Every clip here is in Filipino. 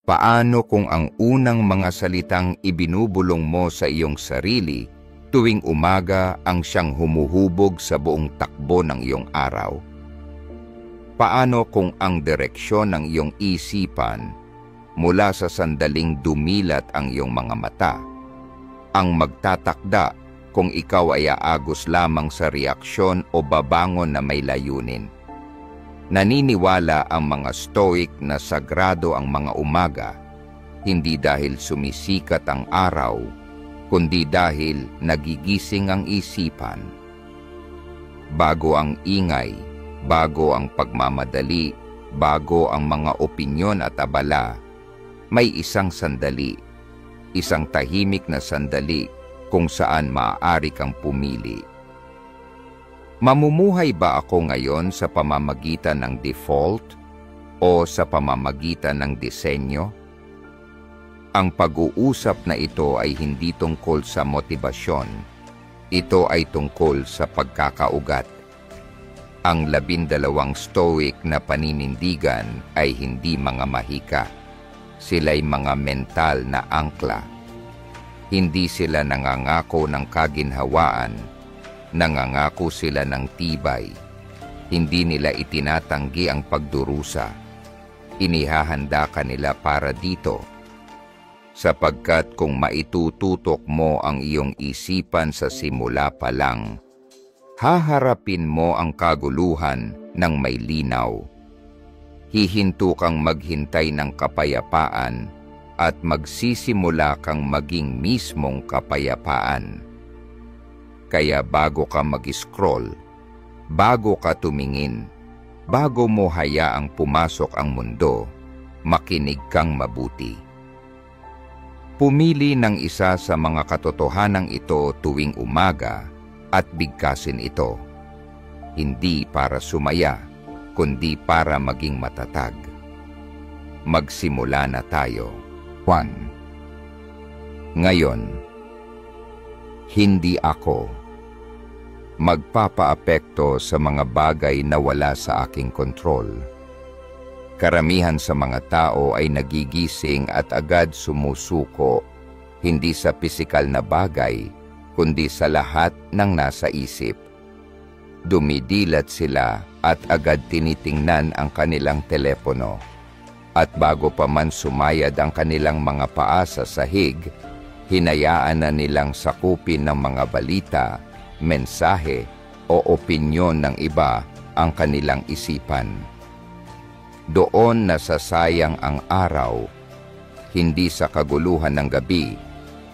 Paano kung ang unang mga salitang ibinubulong mo sa iyong sarili tuwing umaga ang siyang humuhubog sa buong takbo ng iyong araw? Paano kung ang direksyon ng iyong isipan mula sa sandaling dumilat ang iyong mga mata ang magtatakda kung ikaw ay aagos lamang sa reaksyon o babangon na may layunin? Naniniwala ang mga Stoic na sagrado ang mga umaga, hindi dahil sumisikat ang araw, kundi dahil nagigising ang isipan. Bago ang ingay, bago ang pagmamadali, bago ang mga opinyon at abala, may isang sandali, isang tahimik na sandali kung saan maaari kang pumili. Mamumuhay ba ako ngayon sa pamamagitan ng default o sa pamamagitan ng disenyo? Ang pag-uusap na ito ay hindi tungkol sa motibasyon. Ito ay tungkol sa pagkakaugat. Ang 12 Stoic na paninindigan ay hindi mga mahika. Sila'y mga mental na angkla. Hindi sila nangangako ng kaginhawaan. Nangangako sila ng tibay. Hindi nila itinatanggi ang pagdurusa. Inihahanda ka nila para dito. Sapagkat kung maitututok mo ang iyong isipan sa simula pa lang, haharapin mo ang kaguluhan ng may linaw. Hihinto kang maghintay ng kapayapaan at magsisimula kang maging mismong kapayapaan. Kaya bago ka mag-scroll, bago ka tumingin, bago mo hayaang pumasok ang mundo, makinig kang mabuti. Pumili ng isa sa mga katotohanang ito tuwing umaga at bigkasin ito. Hindi para sumaya, kundi para maging matatag. Magsimula na tayo. 1. Ngayon, hindi ako magpapaapekto sa mga bagay na wala sa aking kontrol. Karamihan sa mga tao ay nagigising at agad sumusuko, hindi sa pisikal na bagay, kundi sa lahat ng nasa isip. Dumidilat sila at agad tinitingnan ang kanilang telepono. At bago pa man sumayad ang kanilang mga paa sa sahig, hinayaan na nilang sakupin ng mga balita, mensahe o opinyon ng iba ang kanilang isipan. Doon nasasayang ang araw, hindi sa kaguluhan ng gabi,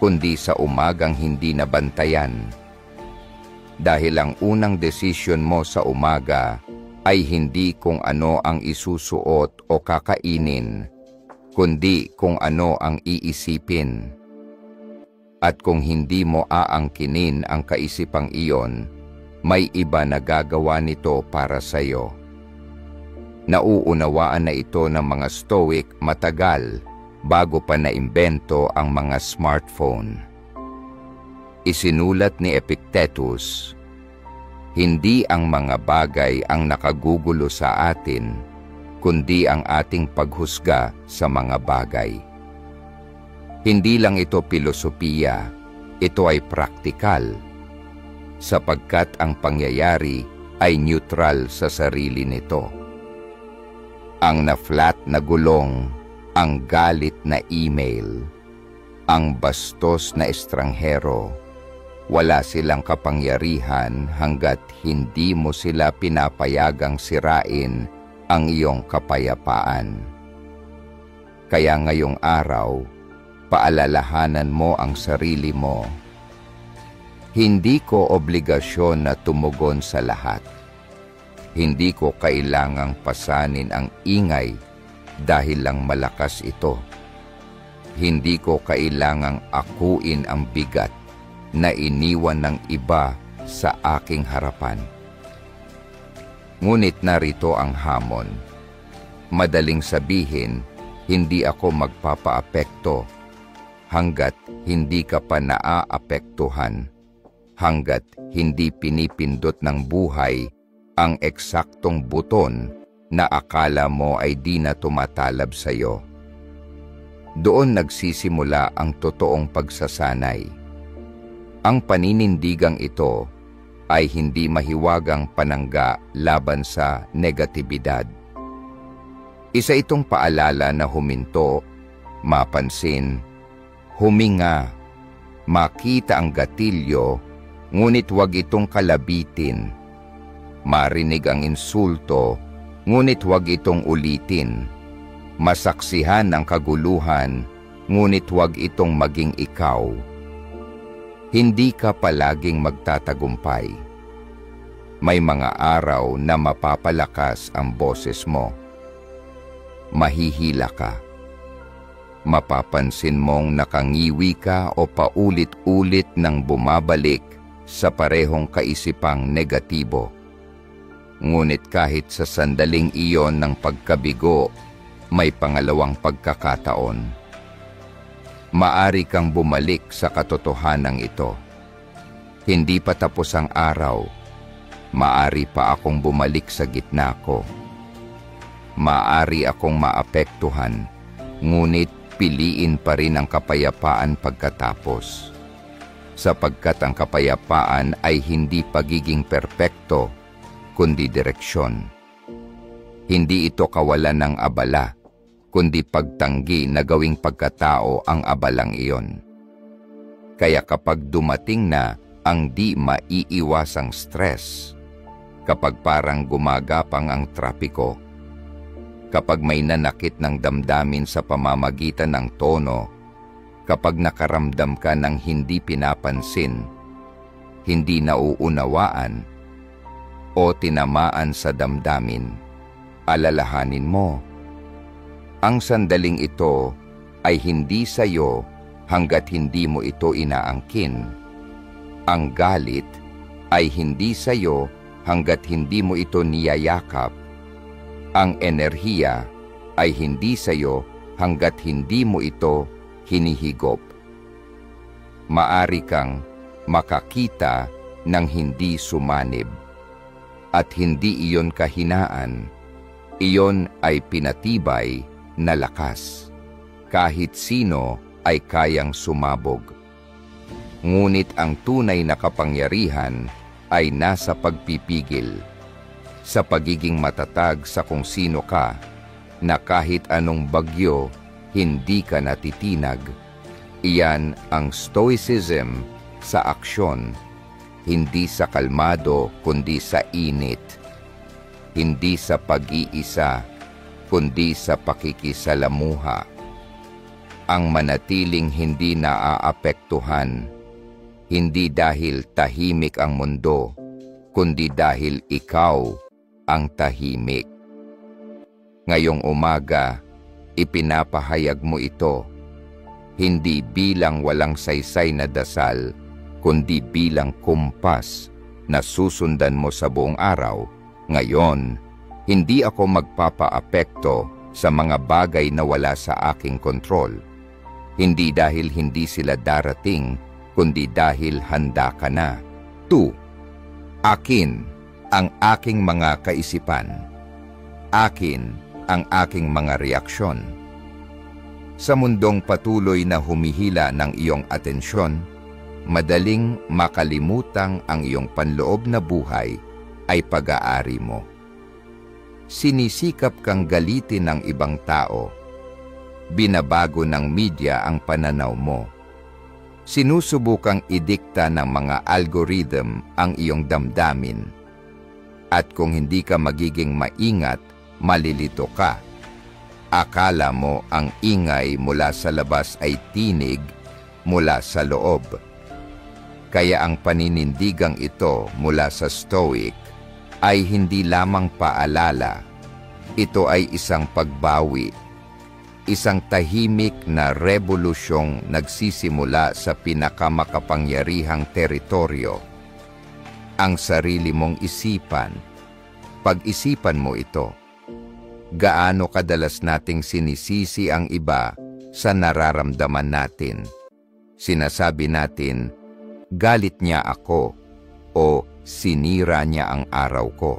kundi sa umagang hindi nabantayan. Dahil ang unang desisyon mo sa umaga ay hindi kung ano ang isusuot o kakainin, kundi kung ano ang iisipin. At kung hindi mo aangkinin ang kaisipang iyon, may iba na gagawa nito para sa iyo. Nauunawaan na ito ng mga Stoic matagal bago pa naimbento ang mga smartphone. Isinulat ni Epictetus, hindi ang mga bagay ang nakagugulo sa atin, kundi ang ating paghusga sa mga bagay. Hindi lang ito pilosopiya, ito ay praktikal, sapagkat ang pangyayari ay neutral sa sarili nito. Ang na-flat na gulong, ang galit na email, ang bastos na estranghero, wala silang kapangyarihan hanggat hindi mo sila pinapayagang sirain ang iyong kapayapaan. Kaya ngayong araw, paalalahanan mo ang sarili mo. Hindi ko obligasyon na tumugon sa lahat. Hindi ko kailangang pasanin ang ingay dahil lang malakas ito. Hindi ko kailangang akuin ang bigat na iniwan ng iba sa aking harapan. Ngunit narito ang hamon. Madaling sabihin, hindi ako magpapaapekto hanggat hindi ka pa naaapektuhan, hanggat hindi pinipindot ng buhay ang eksaktong buton na akala mo ay di na tumatalab sa iyo. Doon nagsisimula ang totoong pagsasanay. Ang paninindigang ito ay hindi mahiwagang panangga laban sa negatibidad. Isa itong paalala na huminto, mapansin, huminga, makita ang gatilyo, ngunit huwag itong kalabitin. Marinig ang insulto, ngunit huwag itong ulitin. Masaksihan ang kaguluhan, ngunit huwag itong maging ikaw. Hindi ka palaging magtatagumpay. May mga araw na mapapalakas ang boses mo. Mahihila ka. Mapapansin mong nakangiwi ka o paulit-ulit nang bumabalik sa parehong kaisipang negatibo. Ngunit kahit sa sandaling iyon ng pagkabigo, may pangalawang pagkakataon. Maari kang bumalik sa katotohanan ito. Hindi pa tapos ang araw. Maari pa akong bumalik sa gitna ko. Maari akong maapektuhan, ngunit piliin pa rin ang kapayapaan pagkatapos. Sapagkat ang kapayapaan ay hindi pagiging perpekto, kundi direksyon. Hindi ito kawalan ng abala, kundi pagtanggi na gawing pagkatao ang abalang iyon. Kaya kapag dumating na ang di maiiwasang stress, kapag parang gumagapang ang trapiko, kapag may nanakit ng damdamin sa pamamagitan ng tono, kapag nakaramdam ka ng hindi pinapansin, hindi nauunawaan, o tinamaan sa damdamin, alalahanin mo, ang sandaling ito ay hindi sa iyo hanggat hindi mo ito inaangkin. Ang galit ay hindi sa iyo hanggat hindi mo ito niyayakap. Ang enerhiya ay hindi sa iyo hanggat hindi mo ito hinihigop. Maari kang makakita ng hindi sumanib. At hindi iyon kahinaan, iyon ay pinatibay na lakas. Kahit sino ay kayang sumabog. Ngunit ang tunay na kapangyarihan ay nasa pagpipigil, sa pagiging matatag sa kung sino ka, na kahit anong bagyo, hindi ka natitinag. Iyan ang stoicism sa aksyon, hindi sa kalmado kundi sa init, hindi sa pag-iisa kundi sa pakikisalamuha. Ang manatiling hindi naaapektuhan, hindi dahil tahimik ang mundo, kundi dahil ikaw ang tahimik. Ngayong umaga, ipinapahayag mo ito, hindi bilang walang saysay na dasal, kundi bilang kumpas na susundan mo sa buong araw. Ngayon, hindi ako magpapaapekto sa mga bagay na wala sa aking kontrol. Hindi dahil hindi sila darating, kundi dahil handa ka na. 2. Akin ang aking mga kaisipan. Akin ang aking mga reaksyon. Sa mundong patuloy na humihila ng iyong atensyon, madaling makalimutang ang iyong panloob na buhay ay pag-aari mo. Sinisikap kang galitin ng ibang tao. Binabago ng media ang pananaw mo. Sinusubukang idikta ng mga algorithm ang iyong damdamin. At kung hindi ka magiging maingat, malilito ka. Akala mo ang ingay mula sa labas ay tinig mula sa loob. Kaya ang paninindigang ito mula sa Stoic ay hindi lamang paalala, ito ay isang pagbawi, isang tahimik na rebolusyong nagsisimula sa pinakamakapangyarihang teritoryo, ang sarili mong isipan. Pag-isipan mo ito. Gaano kadalas nating sinisisi ang iba sa nararamdaman natin? Sinasabi natin, galit niya ako o sinira niya ang araw ko.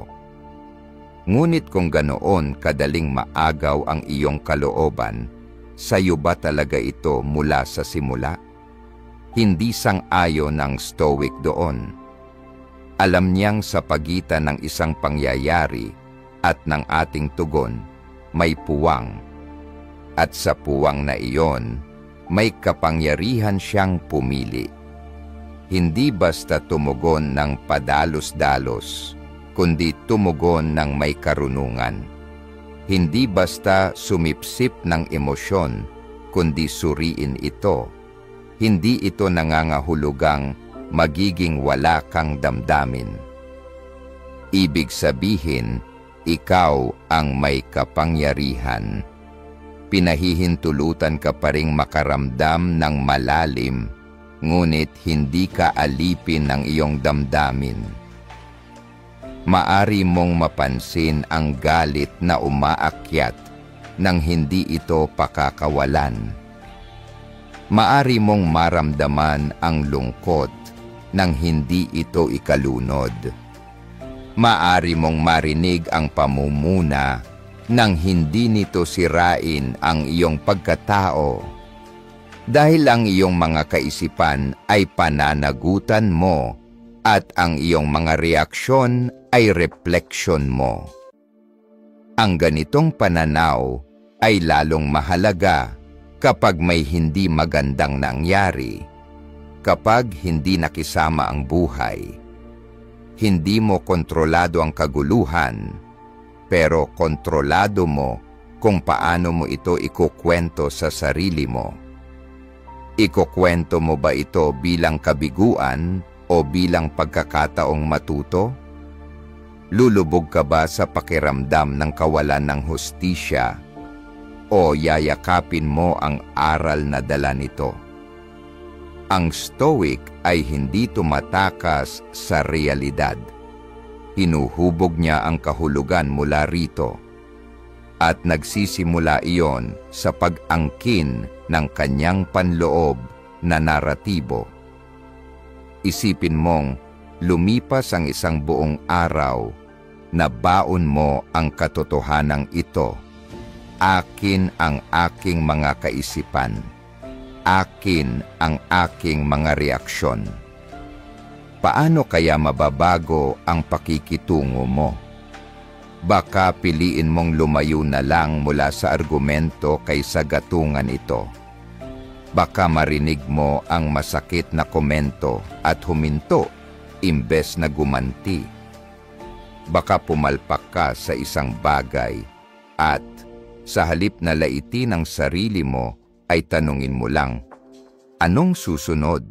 Ngunit kung ganoon kadaling maagaw ang iyong kalooban, Sa'yo ba talaga ito mula sa simula? Hindi sang-ayon ng Stoic doon. Alam niyang sa pagitan ng isang pangyayari at ng ating tugon, may puwang. At sa puwang na iyon, may kapangyarihan siyang pumili. Hindi basta tumugon ng padalos-dalos, kundi tumugon ng may karunungan. Hindi basta sumipsip ng emosyon, kundi suriin ito. Hindi ito nangangahulugang magiging wala kang damdamin. Ibig sabihin, ikaw ang may kapangyarihan. Pinahihintulutan ka pa ring makaramdam ng malalim, ngunit hindi ka alipin ng iyong damdamin. Maari mong mapansin ang galit na umaakyat nang hindi ito pakakawalan. Maari mong maramdaman ang lungkot nang hindi ito ikalunod. Maari mong marinig ang pamumuna nang hindi nito sirain ang iyong pagkatao. Dahil ang iyong mga kaisipan ay pananagutan mo at ang iyong mga reaksyon ay refleksyon mo. Ang ganitong pananaw ay lalong mahalaga kapag may hindi magandang nangyari, kapag hindi nakisama ang buhay. Hindi mo kontrolado ang kaguluhan, pero kontrolado mo kung paano mo ito ikukwento sa sarili mo. Ikukwento mo ba ito bilang kabiguan o bilang pagkakataong matuto? Lulubog ka ba sa pakiramdam ng kawalan ng hustisya o yayakapin mo ang aral na dala nito? Ang Stoic ay hindi tumatakas sa realidad. Hinuhubog niya ang kahulugan mula rito at nagsisimula iyon sa pag-angkin ng kanyang panloob na naratibo. Isipin mong lumipas ang isang buong araw na baon mo ang katotohanang ito. Akin ang aking mga kaisipan. Akin ang aking mga reaksyon. Paano kaya mababago ang pakikitungo mo? Baka piliin mong lumayo na lang mula sa argumento kaysa gatungan ito. Baka marinig mo ang masakit na komento at huminto imbes na gumanti. Baka pumalpak ka sa isang bagay at sa halip na laitin ang sarili mo ay tanungin mo lang, anong susunod?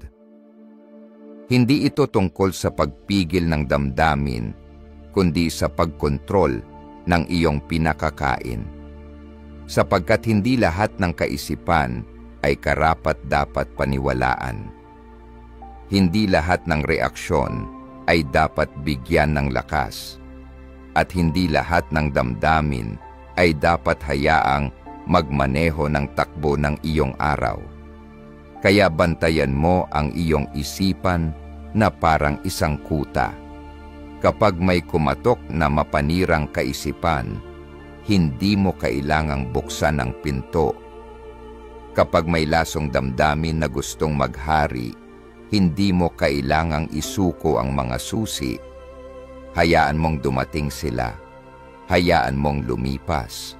Hindi ito tungkol sa pagpigil ng damdamin, kundi sa pagkontrol ng iyong pinakakain. Sapagkat hindi lahat ng kaisipan ay karapat-dapat paniwalaan. Hindi lahat ng reaksyon ay dapat bigyan ng lakas. At hindi lahat ng damdamin ay dapat hayaang magmaneho ng takbo ng iyong araw. Kaya bantayan mo ang iyong isipan na parang isang kuta. Kapag may kumatok na mapanirang kaisipan, hindi mo kailangang buksan ang pinto. Kapag may lasong damdamin na gustong maghari, hindi mo kailangang isuko ang mga susi. Hayaan mong dumating sila. Hayaan mong lumipas.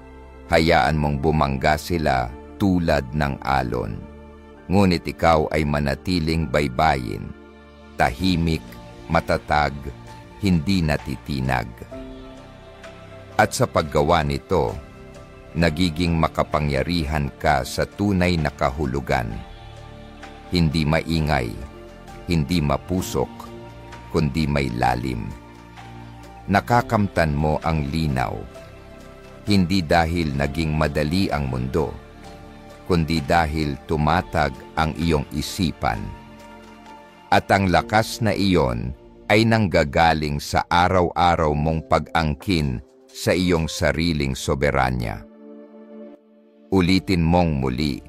Hayaan mong bumangga sila tulad ng alon. Ngunit ikaw ay manatiling baybayin, tahimik, matatag, hindi natitinag. At sa paggawa nito, nagiging makapangyarihan ka sa tunay na kahulugan. Hindi maingay, hindi mapusok, kundi may lalim. Nakakamtan mo ang linaw, hindi dahil naging madali ang mundo, kundi dahil tumatag ang iyong isipan. At ang lakas na iyon ay nanggagaling sa araw-araw mong pag-angkin sa iyong sariling soberanya. Ulitin mong muli,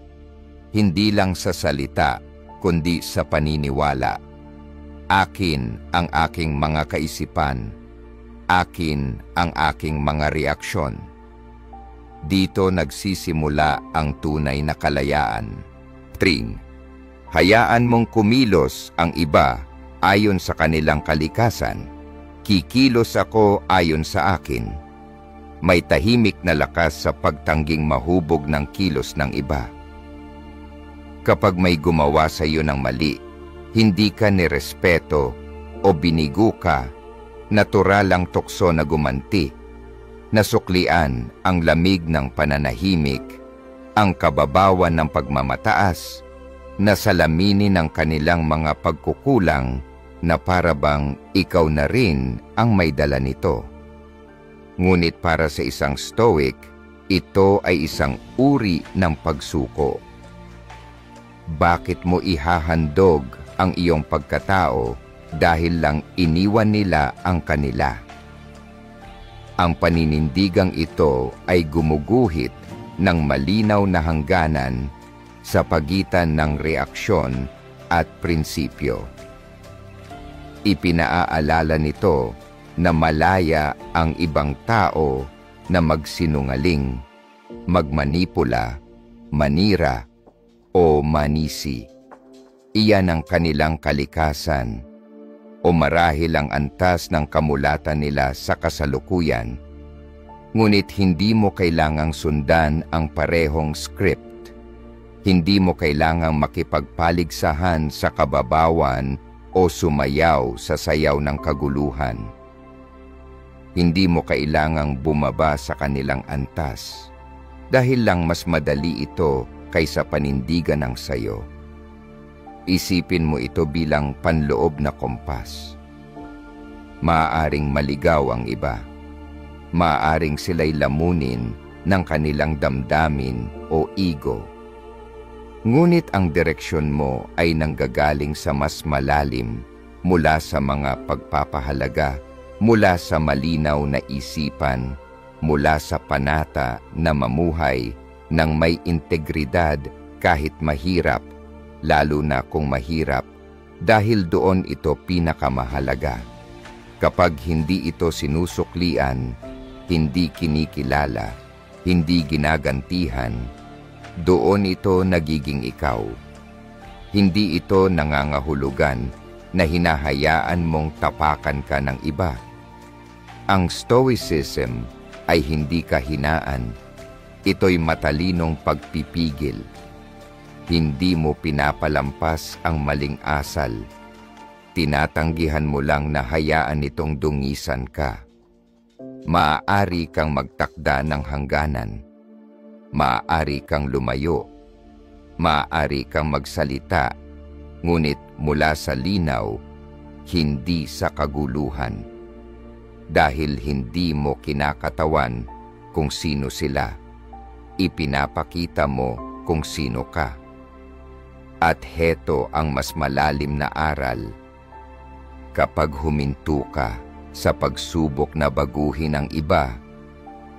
hindi lang sa salita, kundi sa paniniwala. Akin ang aking mga kaisipan. Akin ang aking mga reaksyon. Dito nagsisimula ang tunay na kalayaan. 3. Hayaan mong kumilos ang iba ayon sa kanilang kalikasan. Kikilos ako ayon sa akin. May tahimik na lakas sa pagtangging mahubog ng kilos ng iba. Kapag may gumawa sa iyo ng mali, hindi ka nirespeto o binigo ka, natural ang tukso na gumanti. Nasuklian ang lamig ng pananahimik, ang kababawan ng pagmamataas, nasalaminin ng kanilang mga pagkukulang na parabang ikaw na rin ang may dala nito. Ngunit para sa isang Stoic, ito ay isang uri ng pagsuko. Bakit mo ihahandog ang iyong pagkatao dahil lang iniwan nila ang kanila? Ang paninindigang ito ay gumuguhit ng malinaw na hangganan sa pagitan ng reaksyon at prinsipyo. Ipinaaalala nito na malaya ang ibang tao na magsinungaling, magmanipula, manira, o manisi. Iyan ang kanilang kalikasan, o marahil ang antas ng kamulatan nila sa kasalukuyan. Ngunit hindi mo kailangang sundan ang parehong script. Hindi mo kailangang makipagpaligsahan sa kababawan o sumayaw sa sayaw ng kaguluhan. Hindi mo kailangang bumaba sa kanilang antas, dahil lang mas madali ito kaysa panindigan ng sayo. Isipin mo ito bilang panloob na kompas. Maaaring maligaw ang iba. Maaaring sila'y lamunin ng kanilang damdamin o ego. Ngunit ang direksyon mo ay nanggagaling sa mas malalim, mula sa mga pagpapahalaga, mula sa malinaw na isipan, mula sa panata na mamuhay ng may integridad kahit mahirap, lalo na kung mahirap, dahil doon ito pinakamahalaga. Kapag hindi ito sinusuklian, hindi kinikilala, hindi ginagantihan, doon ito nagiging ikaw. Hindi ito nangangahulugan na hinahayaan mong tapakan ka ng iba. Ang Stoicism ay hindi kahinaan. Ito'y matalinong pagpipigil. Hindi mo pinapalampas ang maling asal. Tinatanggihan mo lang na hayaan nitong dungisan ka. Maaari kang magtakda ng hangganan. Maaari kang lumayo. Maaari kang magsalita, ngunit mula sa linaw, hindi sa kaguluhan. Dahil hindi mo kinakatawan kung sino sila, ipinapakita mo kung sino ka. At heto ang mas malalim na aral. Kapag huminto ka sa pagsubok na baguhin ang iba,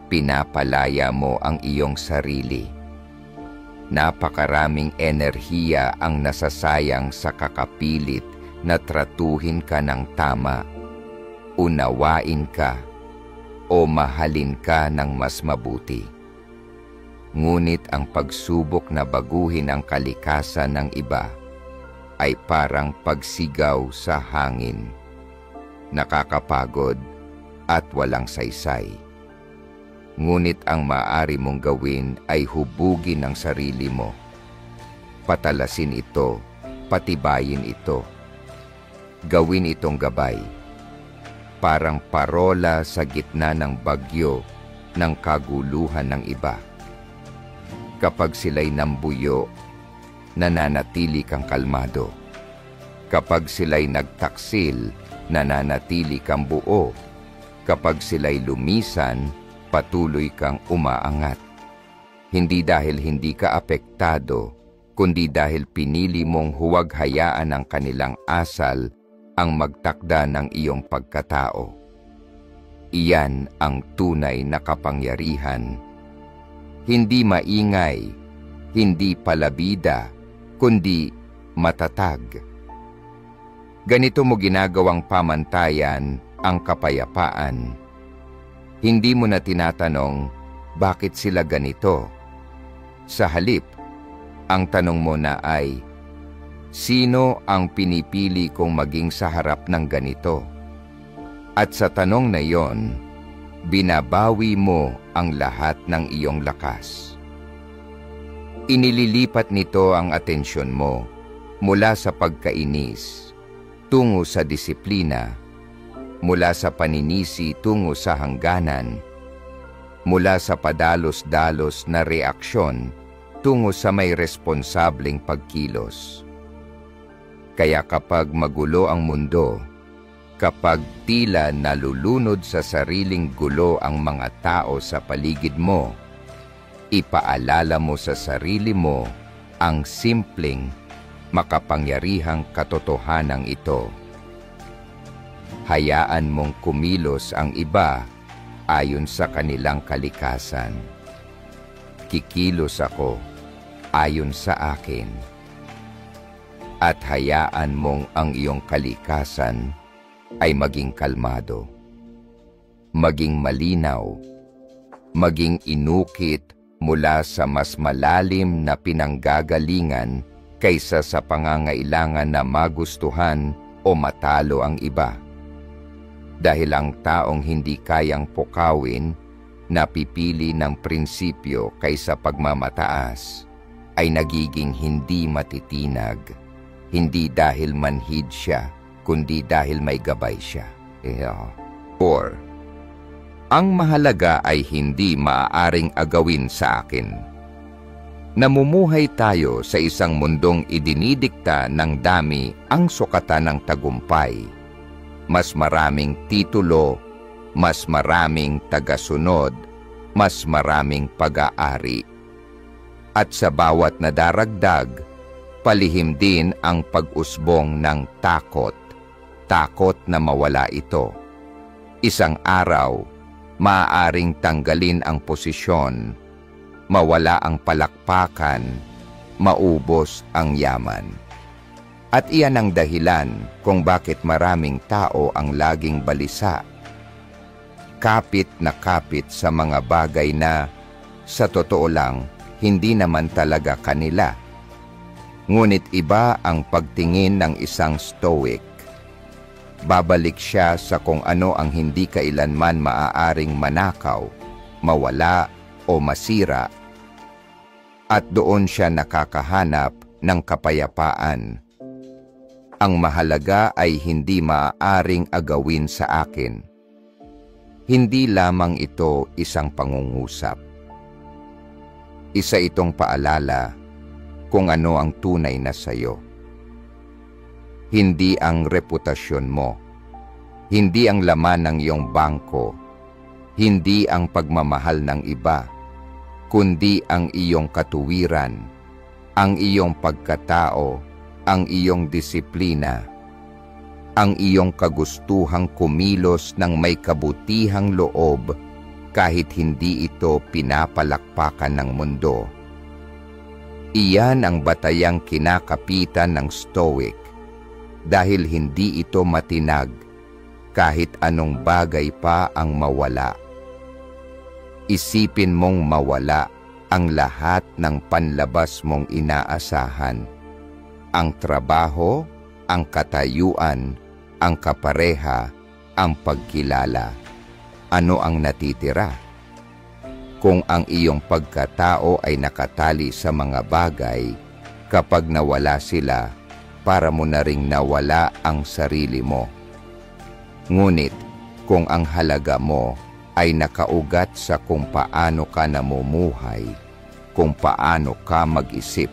pinapalaya mo ang iyong sarili. Napakaraming enerhiya ang nasasayang sa kakapilit na tratuhin ka ng tama, unawain ka, o mahalin ka ng mas mabuti. Ngunit ang pagsubok na baguhin ang kalikasan ng iba ay parang pagsigaw sa hangin. Nakakapagod at walang saysay. Ngunit ang maaari mong gawin ay hubugin ang sarili mo. Patalasin ito, patibayin ito. Gawin itong gabay. Parang parola sa gitna ng bagyo ng kaguluhan ng iba. Kapag sila'y nambuyo, nananatili kang kalmado. Kapag sila'y nagtaksil, nananatili kang buo. Kapag sila'y lumisan, patuloy kang umaangat. Hindi dahil hindi ka apektado, kundi dahil pinili mong huwag hayaan ang kanilang asal ang magtakda ng iyong pagkatao. Iyan ang tunay na kapangyarihan. Hindi maingay, hindi palabida, kundi matatag. Ganito mo ginagawang pamantayan ang kapayapaan. Hindi mo na tinatanong, bakit sila ganito? Sa halip, ang tanong mo na ay, sino ang pinipili kong maging sa harap ng ganito? At sa tanong na iyon, binabawi mo ang lahat ng iyong lakas. Inililipat nito ang atensyon mo mula sa pagkainis tungo sa disiplina, mula sa paninisi tungo sa hangganan, mula sa padalos-dalos na reaksyon tungo sa may responsableng pagkilos. Kaya kapag magulo ang mundo, kapag tila nalulunod sa sariling gulo ang mga tao sa paligid mo, ipaalala mo sa sarili mo ang simpleng, makapangyarihang katotohanan ito. Hayaan mong kumilos ang iba ayon sa kanilang kalikasan. Kikilos ako ayon sa akin. At hayaan mong ang iyong kalikasan ay maging kalmado, maging malinaw, maging inukit mula sa mas malalim na pinanggagalingan kaysa sa pangangailangan na magustuhan o matalo ang iba. Dahil ang taong hindi kayang pukawin, napipili ng prinsipyo kaysa pagmamataas, ay nagiging hindi matitinag, hindi dahil manhid siya, kundi dahil may gabay siya. 4. Ang mahalaga ay hindi maaaring agawin sa akin. Namumuhay tayo sa isang mundong idinidikta ng dami ang sukatan ng tagumpay. Mas maraming titulo, mas maraming tagasunod, mas maraming pag-aari. At sa bawat nadaragdag, palihim din ang pag-usbong ng takot na mawala ito. Isang araw, maaaring tanggalin ang posisyon, mawala ang palakpakan, maubos ang yaman. At iyan ang dahilan kung bakit maraming tao ang laging balisa. Kapit na kapit sa mga bagay na, sa totoo lang, hindi naman talaga kanila. Ngunit iba ang pagtingin ng isang stoic. Babalik siya sa kung ano ang hindi kailanman maaaring manakaw, mawala o masira, at doon siya nakakahanap ng kapayapaan. Ang mahalaga ay hindi maaaring agawin sa akin. Hindi lamang ito isang pangungusap. Isa itong paalala kung ano ang tunay na sayo. Hindi ang reputasyon mo, hindi ang laman ng iyong bangko, hindi ang pagmamahal ng iba, kundi ang iyong katuwiran, ang iyong pagkatao, ang iyong disiplina, ang iyong kagustuhang kumilos ng may kabutihang loob kahit hindi ito pinapalakpakan ng mundo. Iyan ang batayang kinakapitan ng Stoic dahil hindi ito matinag kahit anong bagay pa ang mawala. Isipin mong mawala ang lahat ng panlabas mong inaasahan. Ang trabaho, ang katayuan, ang kapareha, ang pagkilala. Ano ang natitira? Kung ang iyong pagkatao ay nakatali sa mga bagay, kapag nawala sila, para mo na ring nawala ang sarili mo. Ngunit, kung ang halaga mo ay nakaugat sa kung paano ka namumuhay, kung paano ka mag-isip,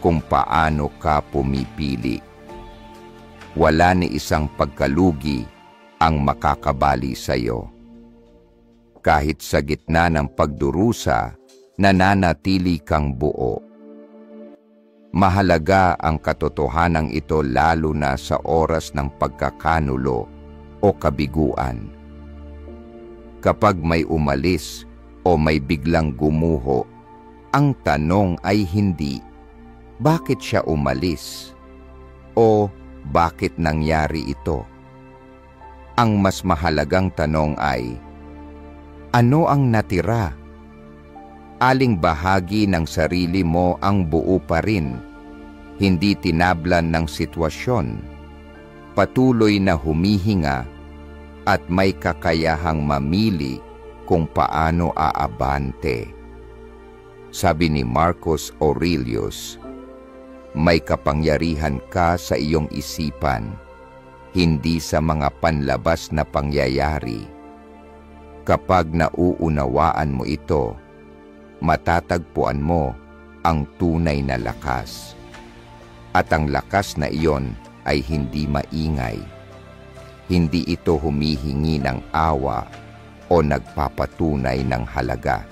kung paano ka pumipili, wala ni isang pagkalugi ang makakabali sa iyo. Kahit sa gitna ng pagdurusa, nananatili kang buo. Mahalaga ang katotohanang ito lalo na sa oras ng pagkakanulo o kabiguan. Kapag may umalis o may biglang gumuho, ang tanong ay hindi, bakit siya umalis? O bakit nangyari ito? Ang mas mahalagang tanong ay, ano ang natira? Aling bahagi ng sarili mo ang buo pa rin, hindi tinablan ng sitwasyon, patuloy na humihinga at may kakayahang mamili kung paano aabante. Sabi ni Marcus Aurelius, may kapangyarihan ka sa iyong isipan, hindi sa mga panlabas na pangyayari. Kapag nauunawaan mo ito, matatagpuan mo ang tunay na lakas. At ang lakas na iyon ay hindi maingay. Hindi ito humihingi ng awa o nagpapatunay ng halaga.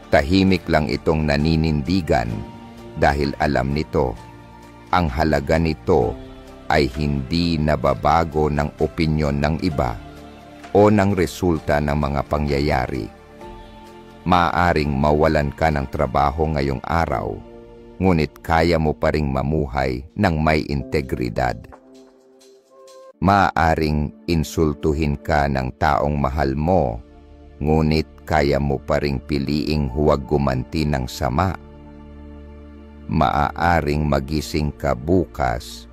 Tahimik lang itong naninindigan dahil alam nito, ang halaga nito ay hindi nababago ng opinyon ng iba o ng resulta ng mga pangyayari. Maaaring mawalan ka ng trabaho ngayong araw, ngunit kaya mo pa ring mamuhay ng may integridad. Maaaring insultuhin ka ng taong mahal mo, ngunit kaya mo pa ring piliing huwag gumanti ng sama. Maaaring magising ka bukas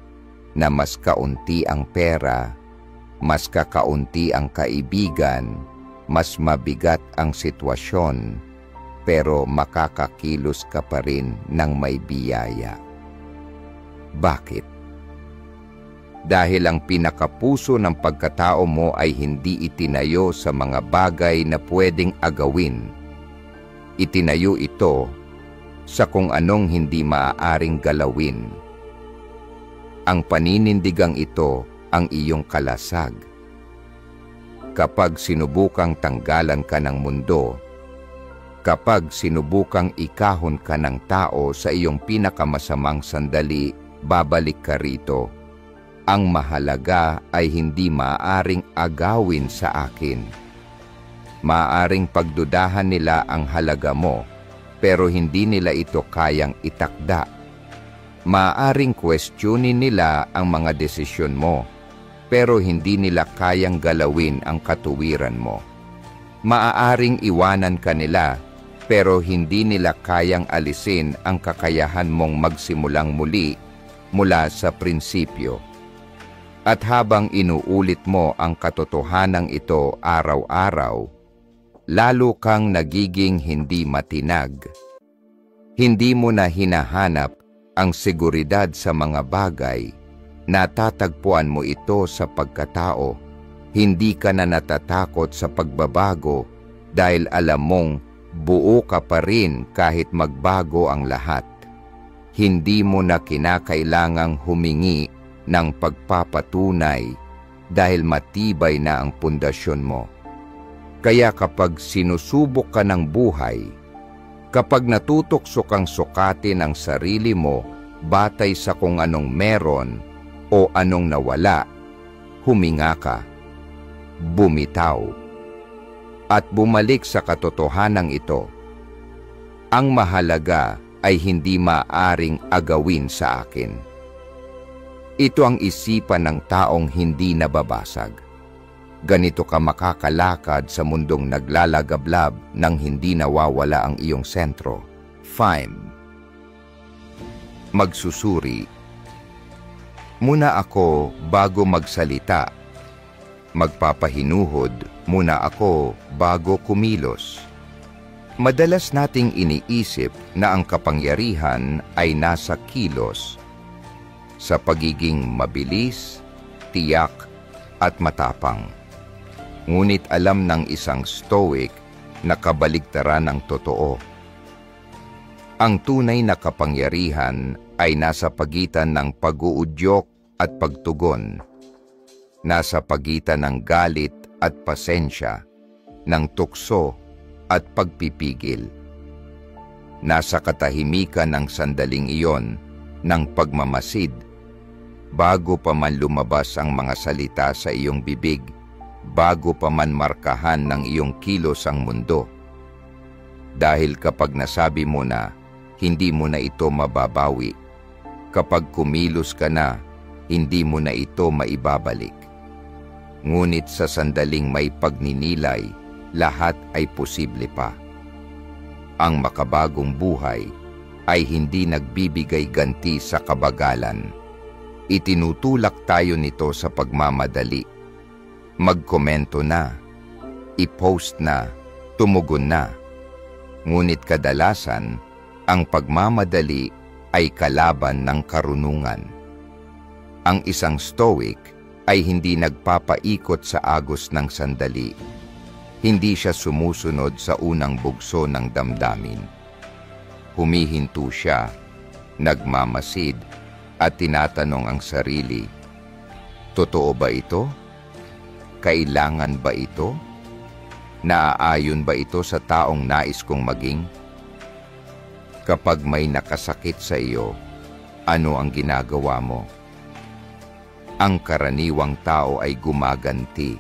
na mas kaunti ang pera, mas kakaunti ang kaibigan, mas mabigat ang sitwasyon, pero makakakilos ka pa rin ng may biyaya. Bakit? Dahil ang pinakapuso ng pagkatao mo ay hindi itinayo sa mga bagay na pwedeng agawin. Itinayo ito sa kung anong hindi maaaring galawin. Ang paninindigang ito ang iyong kalasag. Kapag sinubukang tanggalan ka ng mundo, kapag sinubukang ikahon ka ng tao sa iyong pinakamasamang sandali, babalik ka rito. Ang mahalaga ay hindi maaaring agawin sa akin. Maaaring pagdudahan nila ang halaga mo, pero hindi nila ito kayang itakda. Maaaring questionin nila ang mga desisyon mo, pero hindi nila kayang galawin ang katuwiran mo. Maaaring iwanan ka nila, pero hindi nila kayang alisin ang kakayahan mong magsimulang muli mula sa prinsipyo. At habang inuulit mo ang katotohanang ito araw-araw, lalo kang nagiging hindi matinag. Hindi mo na hinahanap ang seguridad sa mga bagay. Natatagpuan mo ito sa pagkatao. Hindi ka na natatakot sa pagbabago dahil alam mong buo ka pa rin kahit magbago ang lahat. Hindi mo na kinakailangang humingi ng pagpapatunay dahil matibay na ang pundasyon mo. Kaya kapag sinusubok ka ng buhay, kapag natutokso kang sukatin ang sarili mo batay sa kung anong meron o anong nawala, huminga ka, bumitaw, at bumalik sa katotohanang ito. Ang mahalaga ay hindi maaring agawin sa akin. Ito ang isipan ng taong hindi nababasag. Ganito ka makakalakad sa mundong naglalagablab nang hindi nawawala ang iyong sentro. 5. Magsusuri. Muna ako bago magsalita. Magpapahinuhod muna ako bago kumilos. Madalas nating iniisip na ang kapangyarihan ay nasa kilos, sa pagiging mabilis, tiyak, at matapang. Ngunit alam ng isang stoic na kabaligtaran ng totoo. Ang tunay na kapangyarihan ay nasa pagitan ng pag-uudyok at pagtugon, nasa pagitan ng galit at pasensya, ng tukso at pagpipigil. Nasa katahimikan ng sandaling iyon ng pagmamasid, bago pa man lumabas ang mga salita sa iyong bibig, bago pa man markahan ng iyong kilos ang mundo. Dahil kapag nasabi mo na, hindi mo na ito mababawi. Kapag kumilos ka na, hindi mo na ito maibabalik. Ngunit sa sandaling may pagninilay, lahat ay posible pa. Ang makabagong buhay ay hindi nagbibigay ganti sa kabagalan. Itinutulak tayo nito sa pagmamadali. Magkomento na, i-post na, tumugon na. Ngunit kadalasan, ang pagmamadali ay kalaban ng karunungan. Ang isang stoic ay hindi nagpapaikot sa agos ng sandali. Hindi siya sumusunod sa unang bugso ng damdamin. Humihinto siya, nagmamasid, at tinatanong ang sarili, totoo ba ito? Kailangan ba ito? Naaayon ba ito sa taong nais kong maging? Kapag may nakasakit sa iyo, ano ang ginagawa mo? Ang karaniwang tao ay gumaganti.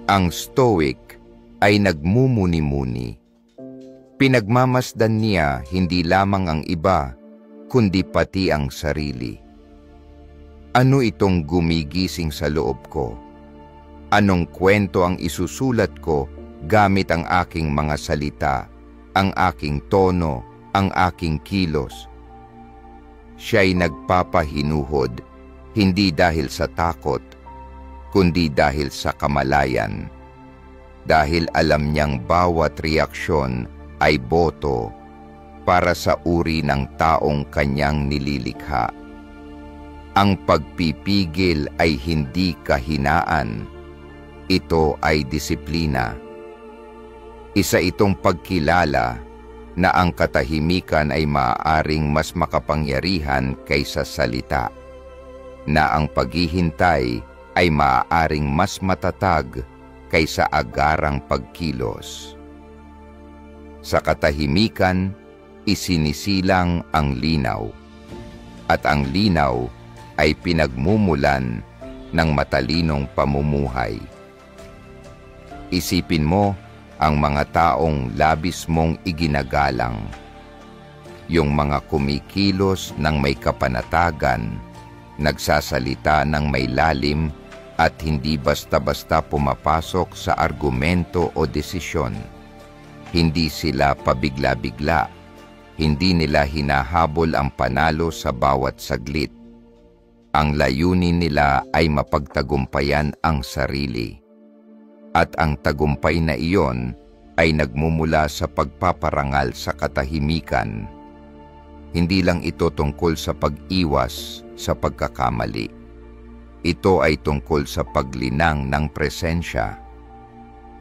Ang stoic ay nagmumuni-muni. Pinagmamasdan niya hindi lamang ang iba, kundi pati ang sarili. Ano itong gumigising sa loob ko? Anong kwento ang isusulat ko gamit ang aking mga salita, ang aking tono, ang aking kilos? Siya'y nagpapahinuhod, hindi dahil sa takot, kundi dahil sa kamalayan. Dahil alam niyang bawat reaksyon ay boto para sa uri ng taong kanyang nililikha. Ang pagpipigil ay hindi kahinaan. Ito ay disiplina. Isa itong pagkilala na ang katahimikan ay maaaring mas makapangyarihan kaysa salita, na ang paghihintay ay maaaring mas matatag kaysa agarang pagkilos. Sa katahimikan, isinisilang ang linaw, at ang linaw ay pinagmumulan ng matalinong pamumuhay. Isipin mo ang mga taong labis mong iginagalang, yung mga kumikilos ng may kapanatagan, nagsasalita ng may lalim at hindi basta-basta pumapasok sa argumento o desisyon. Hindi sila pabigla-bigla, hindi nila hinahabol ang panalo sa bawat saglit. Ang layunin nila ay mapagtagumpayan ang sarili. At ang tagumpay na iyon ay nagmumula sa pagpaparangal sa katahimikan. Hindi lang ito tungkol sa pag-iwas sa pagkakamali. Ito ay tungkol sa paglinang ng presensya.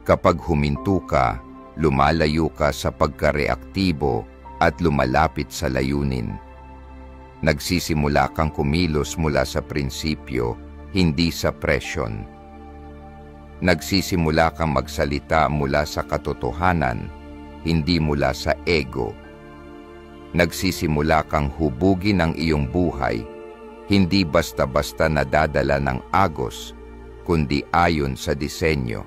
Kapag huminto ka, lumalayo ka sa pagkareaktibo at lumalapit sa layunin. Nagsisimula kang kumilos mula sa prinsipyo, hindi sa presyon. Nagsisimula kang magsalita mula sa katotohanan, hindi mula sa ego. Nagsisimula kang hubugin ang iyong buhay, hindi basta-basta nadadala ng agos, kundi ayon sa disenyo.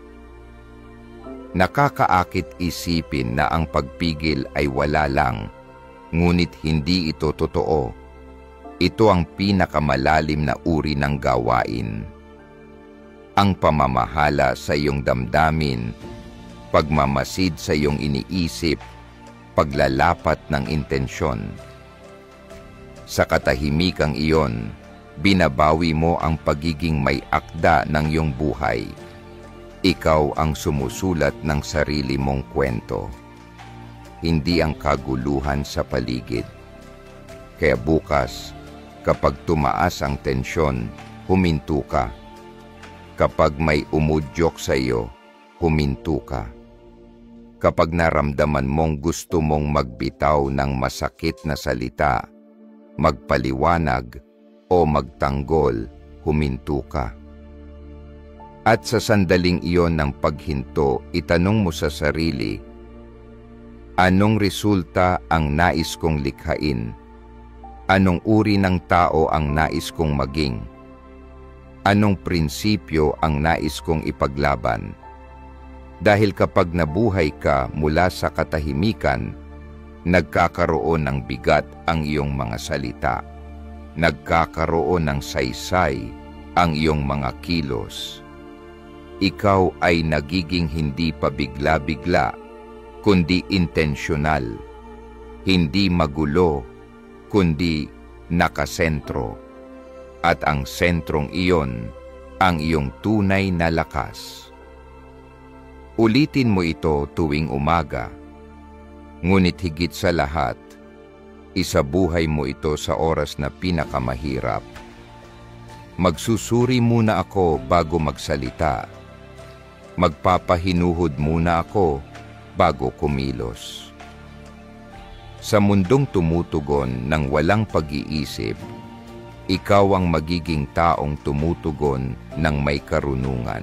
Nakakaakit isipin na ang pagpigil ay wala lang, ngunit hindi ito totoo. Ito ang pinakamalalim na uri ng gawain. Ang pamamahala sa iyong damdamin, pagmamasid sa iyong iniisip, paglalapat ng intensyon. Sa katahimikang iyon, binabawi mo ang pagiging may akda ng iyong buhay. Ikaw ang sumusulat ng sarili mong kwento, hindi ang kaguluhan sa paligid. Kaya bukas, kapag tumaas ang tensyon, huminto ka. Kapag may umudyok sa iyo, huminto ka. Kapag naramdaman mong gusto mong magbitaw ng masakit na salita, magpaliwanag o magtanggol, huminto ka. At sa sandaling iyon ng paghinto, itanong mo sa sarili, anong resulta ang nais kong likhain? Anong uri ng tao ang nais kong maging? Anong prinsipyo ang nais kong ipaglaban? Dahil kapag nabuhay ka mula sa katahimikan, nagkakaroon ng bigat ang iyong mga salita. Nagkakaroon ng saysay ang iyong mga kilos. Ikaw ay nagiging hindi pabigla-bigla, kundi intensyonal. Hindi magulo, kundi nakasentro. At ang sentrong iyon, ang iyong tunay na lakas. Ulitin mo ito tuwing umaga. Ngunit higit sa lahat, isabuhay mo ito sa oras na pinakamahirap. Magsusuri muna ako bago magsalita. Magpapahinuhod muna ako bago kumilos. Sa mundong tumutugon ng walang pag-iisip, ikaw ang magiging taong tumutugon ng may karunungan.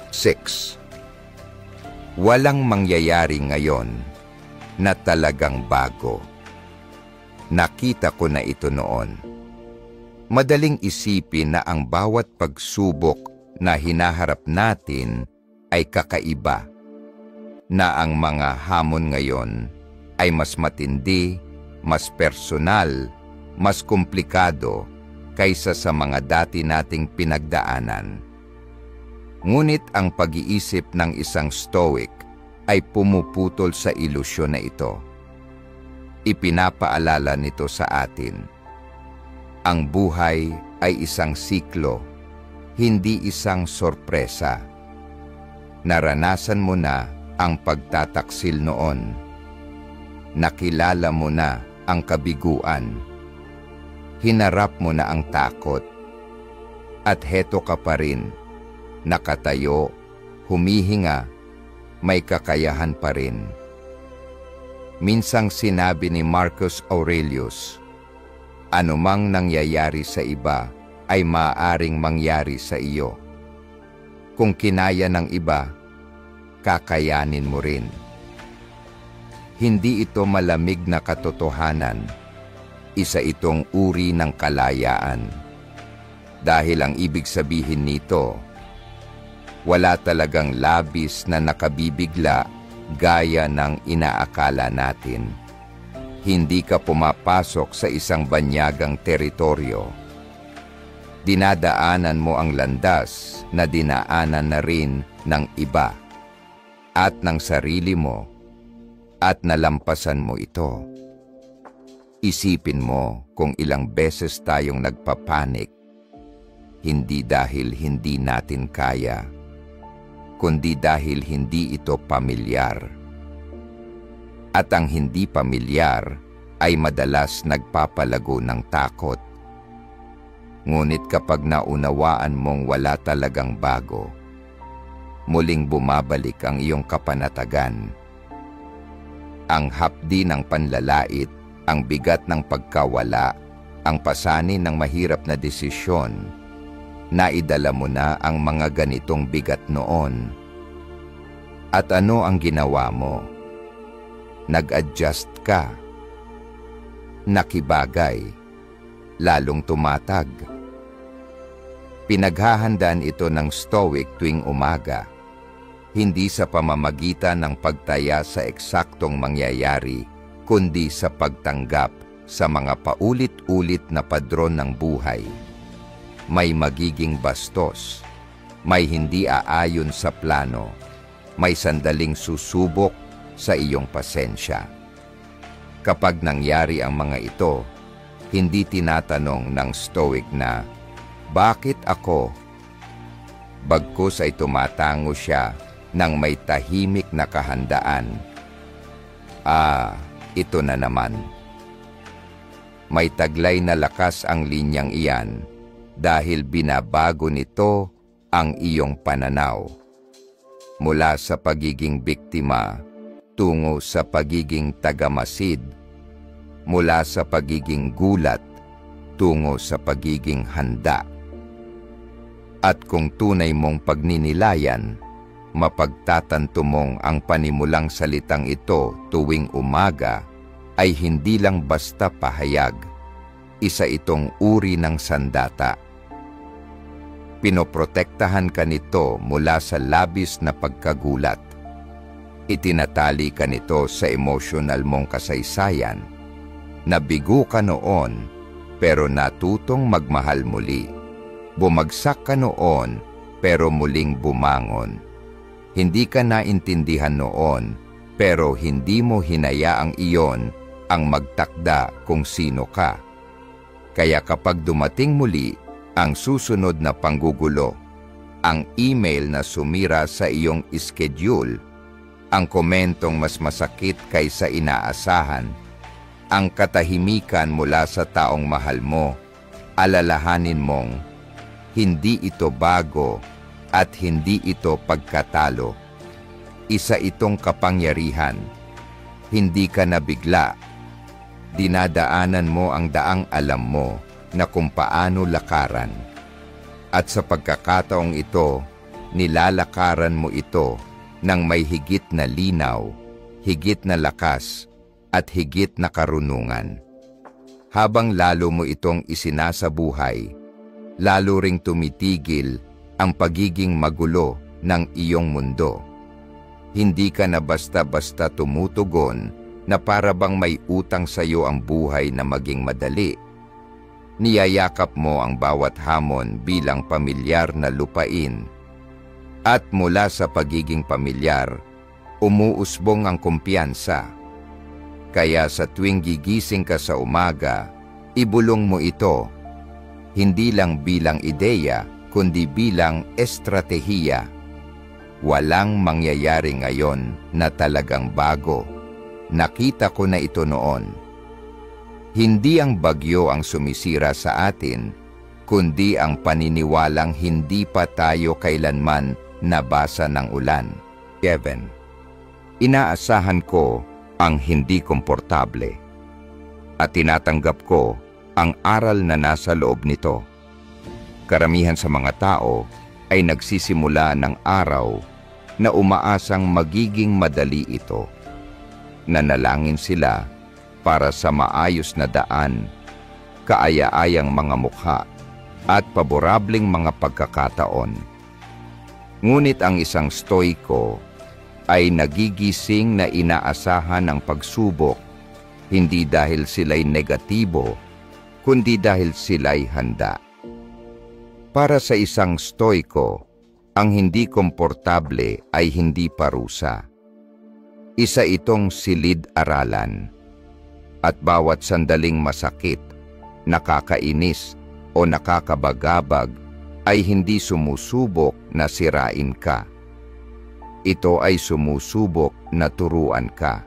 6. Walang mangyayari ngayon na talagang bago. Nakita ko na ito noon. Madaling isipin na ang bawat pagsubok na hinaharap natin ay kakaiba, na ang mga hamon ngayon ay mas matindi, mas personal, mas komplikado kaysa sa mga dati nating pinagdaanan. Ngunit ang pag-iisip ng isang Stoic ay pumuputol sa ilusyon na ito. Ipinapaalala nito sa atin. Ang buhay ay isang siklo, hindi isang sorpresa. Naranasan mo na ang pagtataksil noon. Nakilala mo na ang kabiguan. Hinarap mo na ang takot. At heto ka pa rin, nakatayo, humihinga, may kakayahan pa rin. Minsang sinabi ni Marcus Aurelius, anumang nangyayari sa iba ay maaaring mangyari sa iyo. Kung kinaya ng iba, kakayanin mo rin. Hindi ito malamig na katotohanan. Isa itong uri ng kalayaan. Dahil ang ibig sabihin nito, wala talagang labis na nakabibigla gaya ng inaakala natin. Hindi ka pumapasok sa isang banyagang teritoryo. Dinadaanan mo ang landas na dinaanan na rin ng iba at ng sarili mo at nalampasan mo ito. Isipin mo kung ilang beses tayong nagpapanik, hindi dahil hindi natin kaya, kundi dahil hindi ito pamilyar. At ang hindi pamilyar ay madalas nagpapalago ng takot. Ngunit kapag naunawaan mong wala talagang bago, muling bumabalik ang iyong kapanatagan. Ang hapdi ng panlalait, ang bigat ng pagkawala, ang pasanin ng mahirap na desisyon, naidala mo na ang mga ganitong bigat noon. At ano ang ginawa mo? Nag-adjust ka. Nakibagay. Lalong tumatag. Pinaghahandaan ito ng Stoic tuwing umaga, hindi sa pamamagitan ng pagtaya sa eksaktong mangyayari, kundi sa pagtanggap sa mga paulit-ulit na padron ng buhay. May magiging bastos, may hindi aayon sa plano, may sandaling susubok sa iyong pasensya. Kapag nangyari ang mga ito, hindi tinatanong ng Stoic na, bakit ako? Bagkus ay tumatango siya ng may tahimik na kahandaan. Ito na naman. May taglay na lakas ang linyang iyan dahil binabago nito ang iyong pananaw. Mula sa pagiging biktima tungo sa pagiging tagamasid, mula sa pagiging gulat tungo sa pagiging handa. At kung tunay mong pagninilayan, mapagtatanto mong ang panimulang salitang ito tuwing umaga ay hindi lang basta pahayag, isa itong uri ng sandata. Pinoprotektahan ka nito mula sa labis na pagkagulat. Itinatali ka nito sa emosyonal mong kasaysayan. Nabigo ka noon, pero natutong magmahal muli. Bumagsak ka noon, pero muling bumangon. Hindi ka naintindihan noon, pero hindi mo hinayaang iyon ang magtakda kung sino ka. Kaya kapag dumating muli ang susunod na panggugulo, ang email na sumira sa iyong schedule, ang komentong mas masakit kaysa inaasahan, ang katahimikan mula sa taong mahal mo, alalahanin mong hindi ito bago at hindi ito pagkatalo. Isa itong kapangyarihan. Hindi ka nabigla. Dinadaanan mo ang daang alam mo na kung paano lakaran. At sa pagkakataong ito, nilalakaran mo ito ng may higit na linaw, higit na lakas, at higit na karunungan. Habang lalo mo itong isinasabuhay, lalo ring tumitigil ang pagiging magulo ng iyong mundo. Hindi ka na basta-basta tumutugon na para bang may utang sa iyo ang buhay na maging madali. Niyayakap mo ang bawat hamon bilang pamilyar na lupain. At mula sa pagiging pamilyar, umuusbong ang kumpiyansa. Kaya sa tuwing gigising ka sa umaga, ibulong mo ito, hindi lang bilang ideya, kundi bilang estratehiya. Walang mangyayari ngayon na talagang bago. Nakita ko na ito noon. Hindi ang bagyo ang sumisira sa atin, kundi ang paniniwalang hindi pa tayo kailanman nabasa ng ulan. Kevin, inaasahan ko ang hindi komportable at tinatanggap ko ang aral na nasa loob nito. Karamihan sa mga tao ay nagsisimula ng araw na umaasang magiging madali ito. Nanalangin sila para sa maayos na daan, kaaya-ayang mga mukha at paborableng mga pagkakataon. Ngunit ang isang stoiko ay nagigising na inaasahan ng pagsubok, hindi dahil sila'y negatibo, kundi dahil sila'y handa. Para sa isang stoiko, ang hindi komportable ay hindi parusa. Isa itong silid-aralan. At bawat sandaling masakit, nakakainis o nakakabagabag ay hindi sumusubok na sirain ka. Ito ay sumusubok na turuan ka.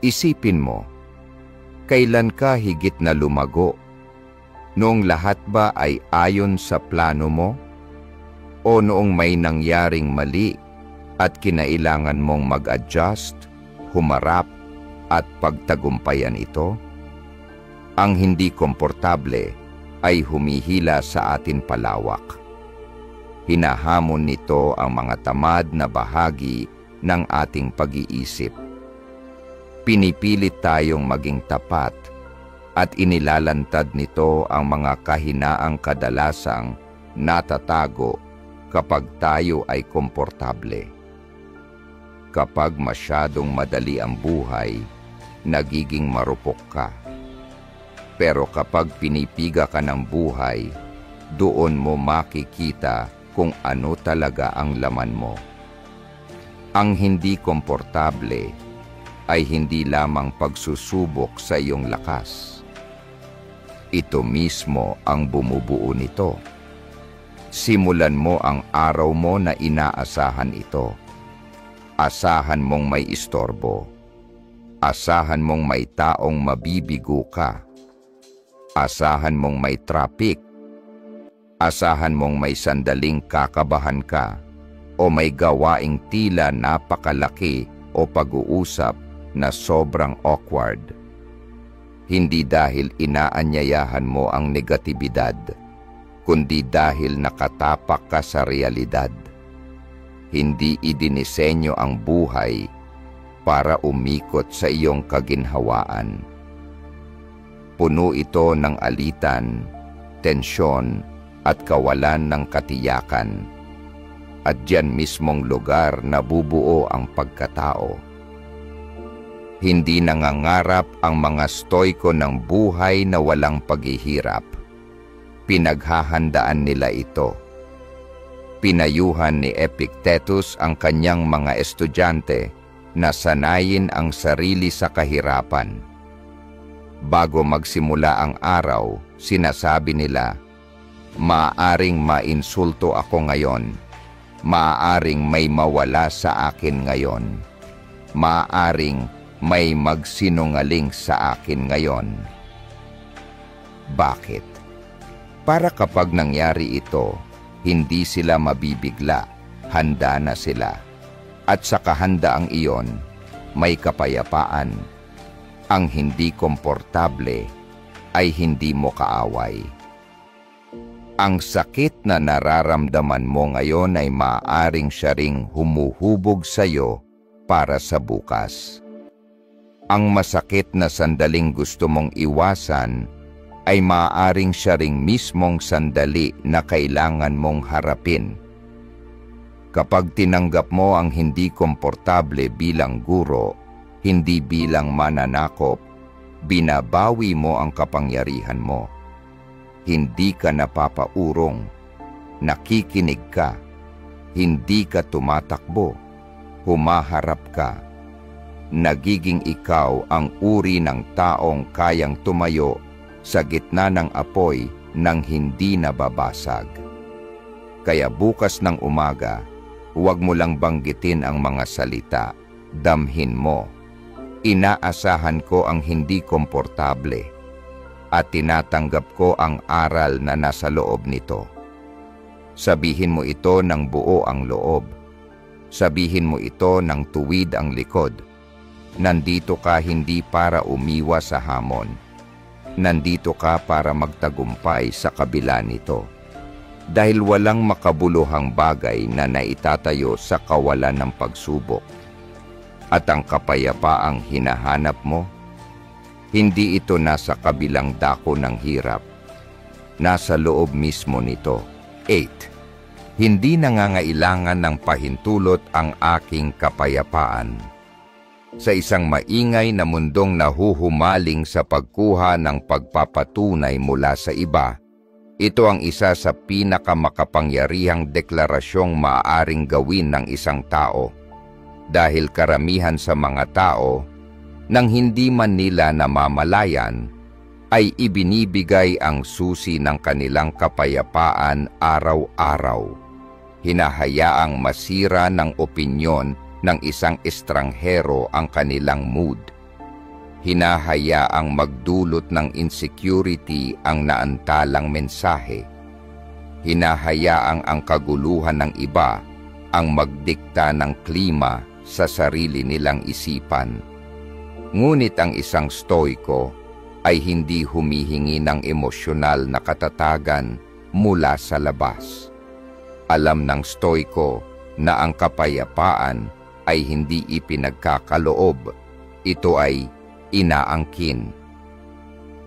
Isipin mo, kailan ka higit na lumago? Noong lahat ba ay ayon sa plano mo? O noong may nangyaring mali at kinailangan mong mag-adjust, humarap at pagtagumpayan ito? Ang hindi komportable ay humihila sa atin palawak. Hinahamon nito ang mga tamad na bahagi ng ating pag-iisip. Pinipilit tayong maging tapat at inilalantad nito ang mga kahinaang kadalasang natatago kapag tayo ay komportable. Kapag masyadong madali ang buhay, nagiging marupok ka. Pero kapag pinipiga ka ng buhay, doon mo makikita kung ano talaga ang laman mo. Ang hindi komportable ay hindi lamang pagsusubok sa iyong lakas. Ito mismo ang bumubuo nito. Simulan mo ang araw mo na inaasahan ito. Asahan mong may istorbo. Asahan mong may taong mabibigo ka. Asahan mong may traffic. Asahan mong may sandaling kakabahan ka o may gawaing tila napakalaki o pag-uusap na sobrang awkward. Hindi dahil inaanyayahan mo ang negatibidad, kundi dahil nakatapak ka sa realidad. Hindi idinisenyo ang buhay para umikot sa iyong kaginhawaan. Puno ito ng alitan, tensyon, at kawalan ng katiyakan. At diyan mismong lugar nabubuo ang pagkatao. Hindi nangangarap ang mga stoiko ng buhay na walang paghihirap. Pinaghahandaan nila ito. Pinayuhan ni Epictetus ang kanyang mga estudyante Nasanayin ang sarili sa kahirapan. Bago magsimula ang araw, sinasabi nila, "Maaaring mainsulto ako ngayon. Maaaring may mawala sa akin ngayon. Maaaring may magsinungaling sa akin ngayon." Bakit? Para kapag nangyari ito, hindi sila mabibigla, handa na sila. At sa kahandaang iyon, may kapayapaan. Ang hindi komportable ay hindi mo kaaway. Ang sakit na nararamdaman mo ngayon ay maaaring siya ring humuhubog sa iyo para sa bukas. Ang masakit na sandaling gusto mong iwasan ay maaaring siya ring mismong sandali na kailangan mong harapin. Kapag tinanggap mo ang hindi komportable bilang guro, hindi bilang mananakop, binabawi mo ang kapangyarihan mo. Hindi ka napapaurong, nakikinig ka, hindi ka tumatakbo, humaharap ka. Nagiging ikaw ang uri ng taong kayang tumayo sa gitna ng apoy nang hindi nababasag. Kaya bukas ng umaga, huwag mo lang banggitin ang mga salita, damhin mo. Inaasahan ko ang hindi komportable at tinatanggap ko ang aral na nasa loob nito. Sabihin mo ito ng buo ang loob. Sabihin mo ito ng tuwid ang likod. Nandito ka hindi para umiwas sa hamon. Nandito ka para magtagumpay sa kabila nito. Dahil walang makabuluhang bagay na naitatayo sa kawalan ng pagsubok. At ang kapayapaang hinahanap mo, hindi ito nasa kabilang dako ng hirap. Nasa loob mismo nito. 8. Hindi nangangailangan ng pahintulot ang aking kapayapaan. Sa isang maingay na mundong nahuhumaling sa pagkuha ng pagpapatunay mula sa iba, ito ang isa sa pinakamakapangyarihang deklarasyong maaaring gawin ng isang tao. Dahil karamihan sa mga tao, nang hindi man nila namamalayan, ay ibinibigay ang susi ng kanilang kapayapaan araw-araw. Hinahayaang masira ng opinyon ng isang estranghero ang kanilang mood. Hinahayaang magdulot ng insecurity ang naantalang mensahe. Hinahayaang ang kaguluhan ng iba ang magdikta ng klima sa sarili nilang isipan. Ngunit ang isang stoiko ay hindi humihingi ng emosyonal na katatagan mula sa labas. Alam ng stoiko na ang kapayapaan ay hindi ipinagkakaloob, ito ay inaangkin.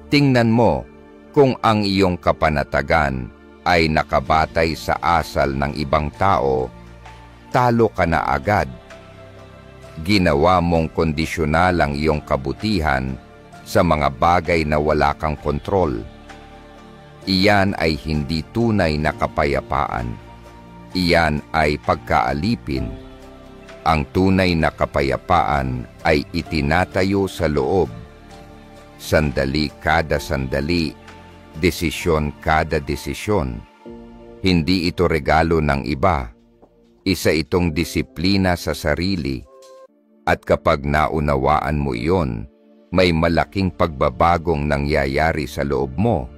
Tingnan mo kung ang iyong kapanatagan ay nakabatay sa asal ng ibang tao, talo ka na agad. Ginawa mong kondisyonal ang iyong kabutihan sa mga bagay na wala kang kontrol. Iyan ay hindi tunay na kapayapaan. Iyan ay pagkaalipin. Ang tunay na kapayapaan ay itinatayo sa loob. Sandali kada sandali, desisyon kada desisyon. Hindi ito regalo ng iba. Isa itong disiplina sa sarili. At kapag naunawaan mo iyon, may malaking pagbabagong nangyayari sa loob mo.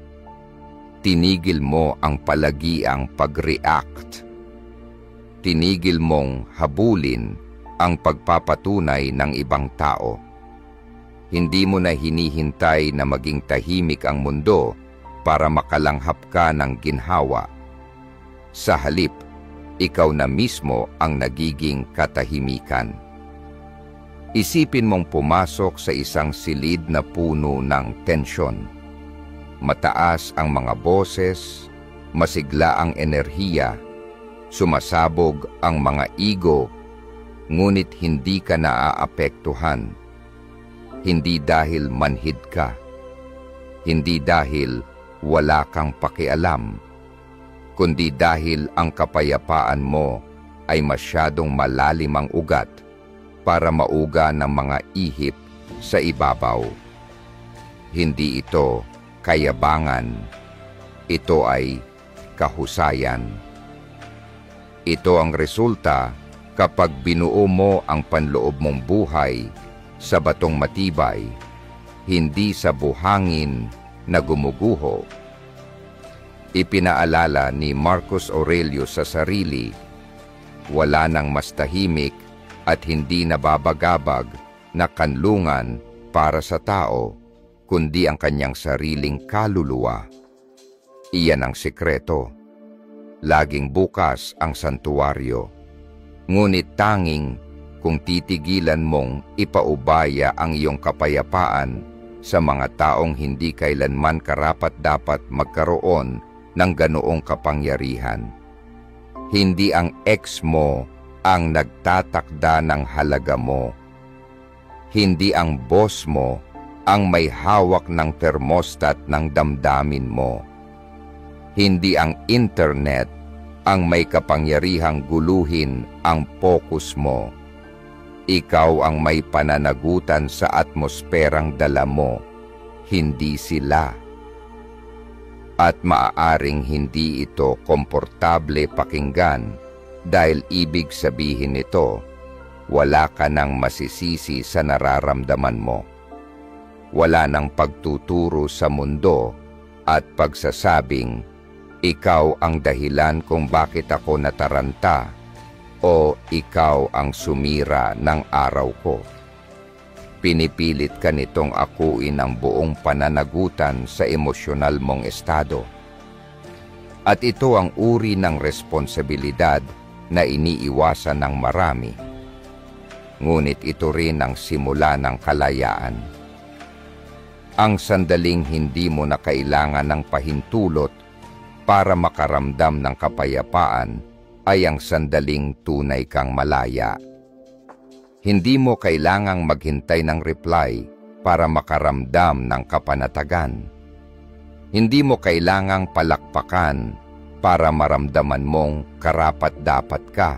Tinigil mo ang palagiang pag-react. Tinigil mong habulin ang pagpapatunay ng ibang tao. Hindi mo na hinihintay na maging tahimik ang mundo para makalanghap ka ng ginhawa. Sa halip, ikaw na mismo ang nagiging katahimikan. Isipin mong pumasok sa isang silid na puno ng tensyon. Mataas ang mga boses, masigla ang enerhiya, sumasabog ang mga ego, ngunit hindi ka naaapektuhan. Hindi dahil manhid ka. Hindi dahil wala kang pakialam. Kundi dahil ang kapayapaan mo ay masyadong malalim ang ugat para mauga ng mga ihip sa ibabaw. Hindi ito kayabangan, ito ay kahusayan. Ito ang resulta kapag binuo mo ang panloob mong buhay sa batong matibay, hindi sa buhangin na gumuguho. Ipinaalala ni Marcus Aurelius sa sarili, wala nang mas tahimik at hindi nababagabag na kanlungan para sa tao, kundi ang kanyang sariling kaluluwa. Iyan ang sikreto. Laging bukas ang santuwaryo. Ngunit tanging kung titigilan mong ipaubaya ang iyong kapayapaan sa mga taong hindi kailanman karapat-dapat magkaroon ng ganoong kapangyarihan. Hindi ang ex mo ang nagtatakda ng halaga mo. Hindi ang boss mo ang may hawak ng thermostat ng damdamin mo. Hindi ang internet ang may kapangyarihang guluhin ang focus mo. Ikaw ang may pananagutan sa atmosperang dala mo, hindi sila. At maaaring hindi ito komportable pakinggan dahil ibig sabihin nito, wala ka nang masisisi sa nararamdaman mo. Wala nang pagtuturo sa mundo at pagsasabing, ikaw ang dahilan kung bakit ako nataranta o ikaw ang sumira ng araw ko. Pinipilit ka nitong akuin ang buong pananagutan sa emosyonal mong estado. At ito ang uri ng responsibilidad na iniiwasan ng marami. Ngunit ito rin ang simula ng kalayaan. Ang sandaling hindi mo na kailangan ng pahintulot para makaramdam ng kapayapaan ay ang sandaling tunay kang malaya. Hindi mo kailangang maghintay ng reply para makaramdam ng kapanatagan. Hindi mo kailangang palakpakan para maramdaman mong karapat-dapat ka.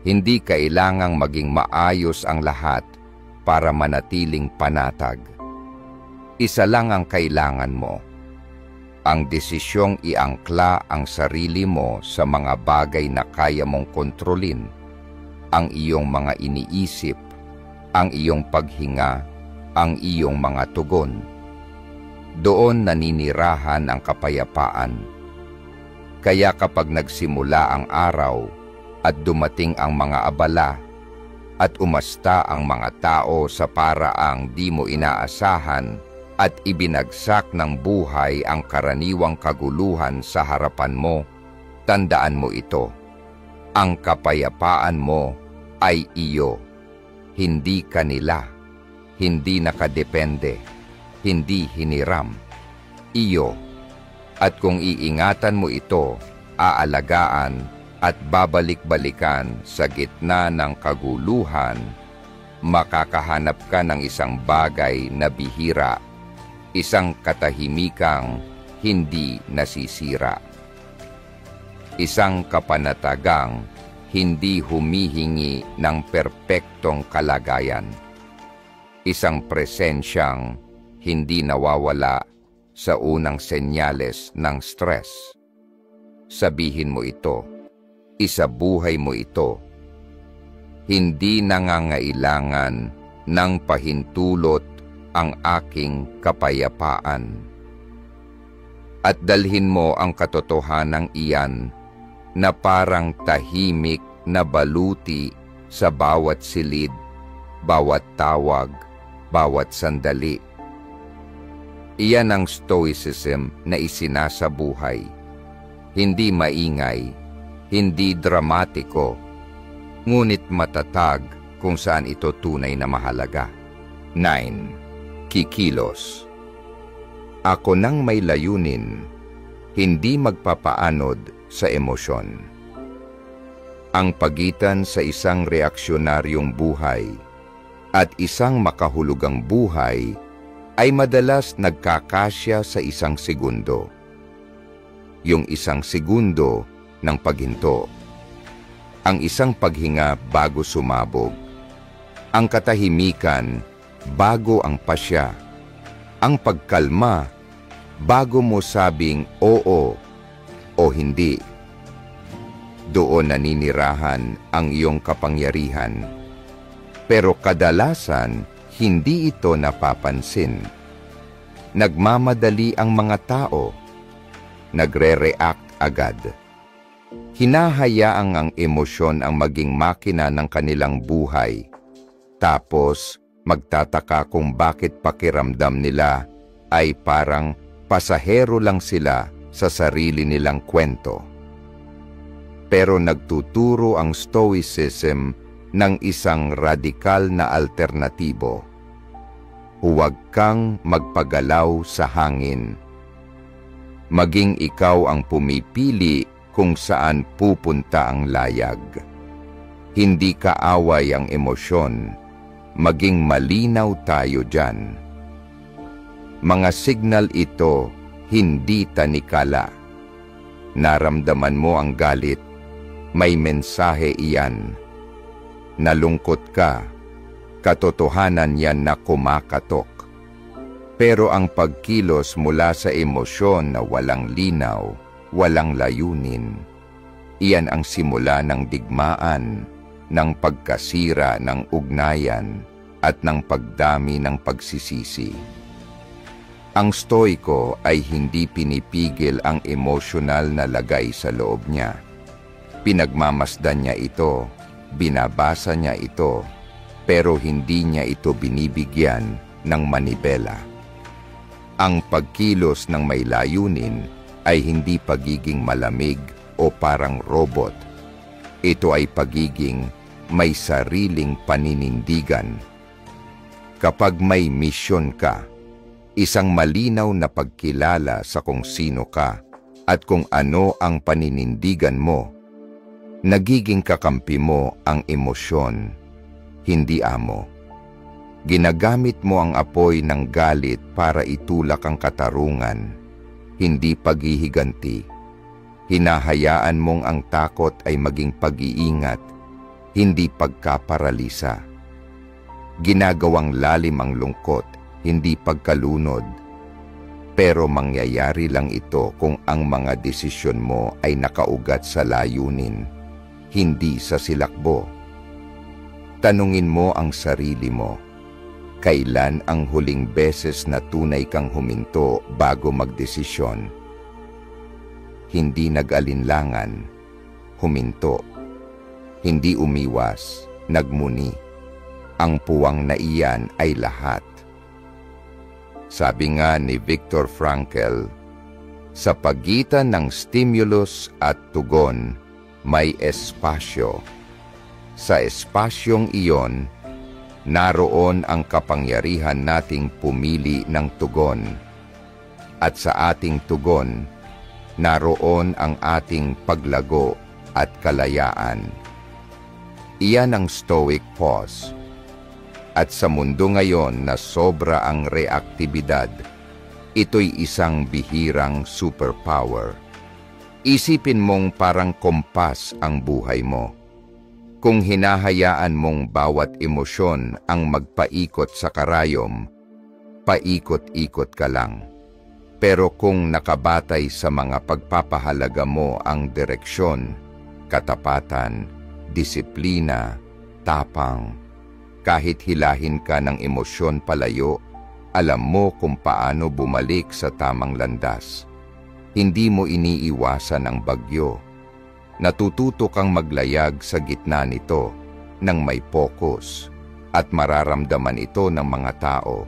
Hindi kailangang maging maayos ang lahat para manatiling panatag. Isa lang ang kailangan mo. Ang desisyong iangkla ang sarili mo sa mga bagay na kaya mong kontrolin, ang iyong mga iniisip, ang iyong paghinga, ang iyong mga tugon. Doon naninirahan ang kapayapaan. Kaya kapag nagsimula ang araw at dumating ang mga abala at umasta ang mga tao sa paraang di mo inaasahan, at ibinagsak ng buhay ang karaniwang kaguluhan sa harapan mo, tandaan mo ito. Ang kapayapaan mo ay iyo, hindi kanila, hindi nakadepende, hindi hiniram. Iyo. At kung iingatan mo ito, aalagaan at babalik-balikan sa gitna ng kaguluhan, makakahanap ka ng isang bagay na bihira, isang katahimikang hindi nasisira. Isang kapanatagang hindi humihingi ng perpektong kalagayan. Isang presensyang hindi nawawala sa unang senyales ng stress. Sabihin mo ito, isabuhay mo ito. Hindi nangangailangan ng pahintulot ang aking kapayapaan. At dalhin mo ang katotohanang iyan na parang tahimik na baluti sa bawat silid, bawat tawag, bawat sandali. Iyan ang stoicism na isinasabuhay. Hindi maingay, hindi dramatiko, ngunit matatag kung saan ito tunay na mahalaga. 9. Kikilos. Ako nang may layunin, hindi magpapaanod sa emosyon. Ang pagitan sa isang reaksyonaryong buhay at isang makahulugang buhay ay madalas nagkakasya sa isang segundo. Yung isang segundo ng paghinto. Ang isang paghinga bago sumabog. Ang katahimikan bago ang pasya. Ang pagkalma bago mo sabing oo o hindi. Doon naninirahan ang iyong kapangyarihan. Pero kadalasan, hindi ito napapansin. Nagmamadali ang mga tao. Nagre-react agad. Hinahayaang ang emosyon ang maging makina ng kanilang buhay. Tapos, magtataka kung bakit pakiramdam nila ay parang pasahero lang sila sa sarili nilang kwento. Pero nagtuturo ang Stoicism ng isang radikal na alternatibo. Huwag kang magpagalaw sa hangin. Maging ikaw ang pumipili kung saan pupunta ang layag. Hindi kaaway ang emosyon. Maging malinaw tayo diyan. Mga signal ito, hindi tanikala. Naramdaman mo ang galit, may mensahe iyan. Nalungkot ka, katotohanan yan na kumakatok. Pero ang pagkilos mula sa emosyon na walang linaw, walang layunin, iyan ang simula ng digmaan, ng pagkasira ng ugnayan, at ng pagdami ng pagsisisi. Ang Stoiko ay hindi pinipigil ang emosyonal na lagay sa loob niya. Pinagmamasdan niya ito, binabasa niya ito, pero hindi niya ito binibigyan ng manibela. Ang pagkilos ng may layunin ay hindi pagiging malamig o parang robot. Ito ay pagiging may sariling paninindigan. Kapag may misyon ka, isang malinaw na pagkilala sa kung sino ka at kung ano ang paninindigan mo, nagiging kakampi mo ang emosyon, hindi amo. Ginagamit mo ang apoy ng galit para itulak ang katarungan, hindi paghihiganti. Hinahayaan mong ang takot ay maging pag-iingat, hindi pagkaparalisa. Ginagawang lalim ang lungkot, hindi pagkalunod. Pero mangyayari lang ito kung ang mga desisyon mo ay nakaugat sa layunin, hindi sa silakbo. Tanungin mo ang sarili mo, kailan ang huling beses na tunay kang huminto bago magdesisyon? Hindi nag-alinlangan, huminto. Hindi umiwas, nagmuni. Ang puwang na iyan ay lahat. Sabi nga ni Viktor Frankl, sa pagitan ng stimulus at tugon, may espasyo. Sa espasyong iyon, naroon ang kapangyarihan nating pumili ng tugon. At sa ating tugon, naroon ang ating paglago at kalayaan. Iyan ang Stoic pause. At sa mundo ngayon na sobra ang reaktibidad, ito'y isang bihirang superpower. Isipin mong parang kompas ang buhay mo. Kung hinahayaan mong bawat emosyon ang magpaikot sa karayom, paikot-ikot ka lang. Pero kung nakabatay sa mga pagpapahalaga mo ang direksyon, katapatan, disiplina, tapang, kahit hilahin ka ng emosyon palayo, alam mo kung paano bumalik sa tamang landas. Hindi mo iniiwasan ang bagyo. Natututo kang maglayag sa gitna nito ng may focus at mararamdaman ito ng mga tao.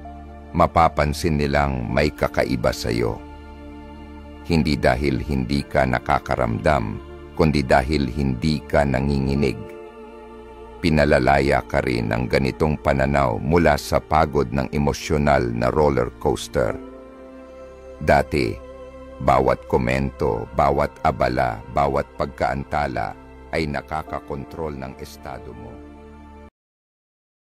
Mapapansin nilang may kakaiba sa iyo. Hindi dahil hindi ka nakakaramdam, kundi dahil hindi ka nanginginig. Pinalalaya ka rin ng ganitong pananaw mula sa pagod ng emosyonal na roller coaster. Dati, bawat komento, bawat abala, bawat pagkaantala ay nakakakontrol ng estado mo.